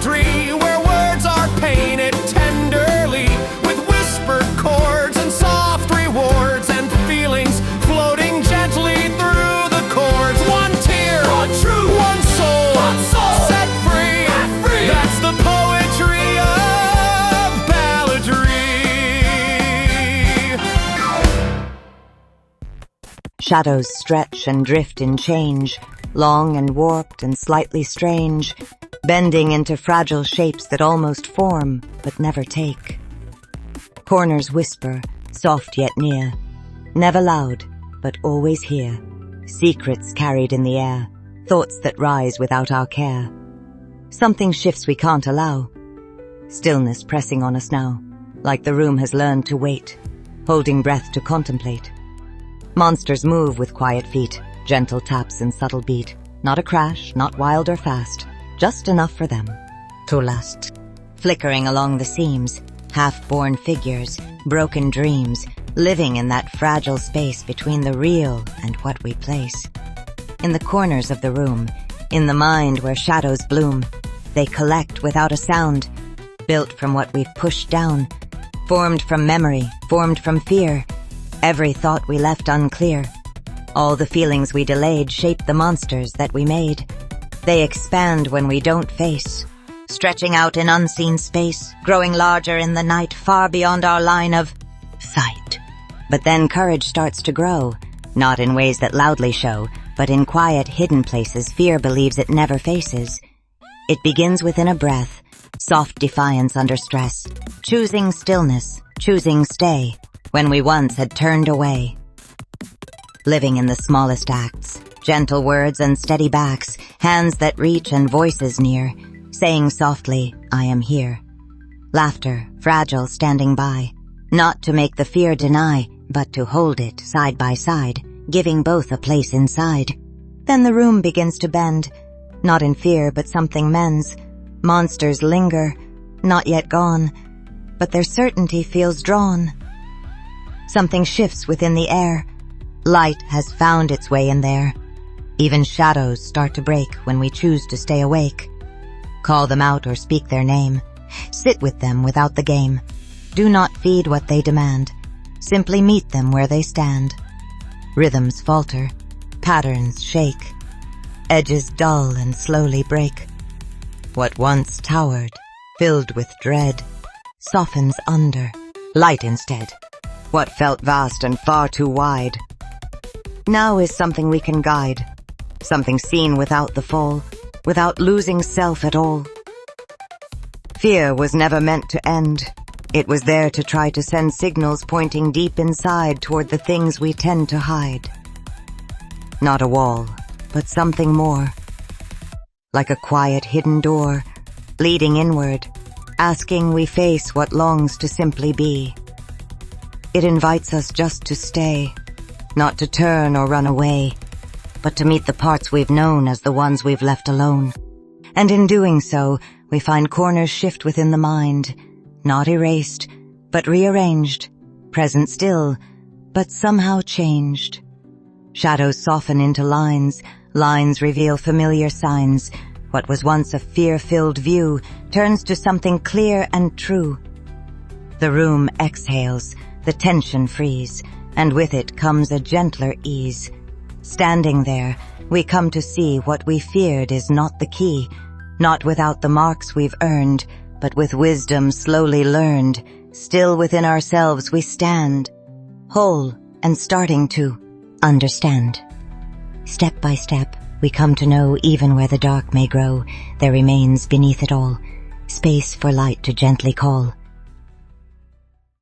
tapestry where words are painted tenderly with whispered chords and soft rewards and feelings floating gently through the chords. One tear, one truth, one soul, set free. That's the poetry of balladry. Shadows stretch and drift in change, long and warped and slightly strange, bending into fragile shapes that almost form but never take. Corners whisper, soft yet near, never loud but always here. Secrets carried in the air, thoughts that rise without our care. Something shifts we can't allow. Stillness pressing on us now, like the room has learned to wait, holding breath to contemplate. Monsters move with quiet feet, gentle taps and subtle beat. Not a crash, not wild or fast, just enough for them to last. Flickering along the seams, half-born figures, broken dreams, living in that fragile space between the real and what we place. In the corners of the room, in the mind where shadows bloom, they collect without a sound, built from what we've pushed down, formed from memory, formed from fear, every thought we left unclear. All the feelings we delayed shape the monsters that we made. They expand when we don't face, stretching out in unseen space, growing larger in the night, far beyond our line of sight. But then courage starts to grow, not in ways that loudly show, but in quiet, hidden places fear believes it never faces. It begins within a breath, soft defiance under stress, choosing stillness, choosing stay, when we once had turned away. Living in the smallest acts, gentle words and steady backs, hands that reach and voices near, saying softly, I am here. Laughter, fragile, standing by, not to make the fear deny, but to hold it side by side, giving both a place inside. Then the room begins to bend, not in fear but something mends. Monsters linger, not yet gone, but their certainty feels drawn. Something shifts within the air. Light has found its way in there. Even shadows start to break when we choose to stay awake. Call them out or speak their name. Sit with them without the game. Do not feed what they demand. Simply meet them where they stand. Rhythms falter. Patterns shake. Edges dull and slowly break. What once towered, filled with dread, softens under, light instead. What felt vast and far too wide now is something we can guide, something seen without the fall, without losing self at all. Fear was never meant to end. It was there to try to send signals pointing deep inside toward the things we tend to hide. Not a wall, but something more. Like a quiet hidden door, leading inward, asking we face what longs to simply be. It invites us just to stay, not to turn or run away, but to meet the parts we've known as the ones we've left alone. And in doing so, we find corners shift within the mind, not erased, but rearranged, present still, but somehow changed. Shadows soften into lines, lines reveal familiar signs. What was once a fear-filled view turns to something clear and true. The room exhales, the tension frees, and with it comes a gentler ease. Standing there, we come to see what we feared is not the key, not without the marks we've earned, but with wisdom slowly learned. Still within ourselves we stand, whole and starting to understand. Step by step, we come to know even where the dark may grow, there remains beneath it all space for light to gently call.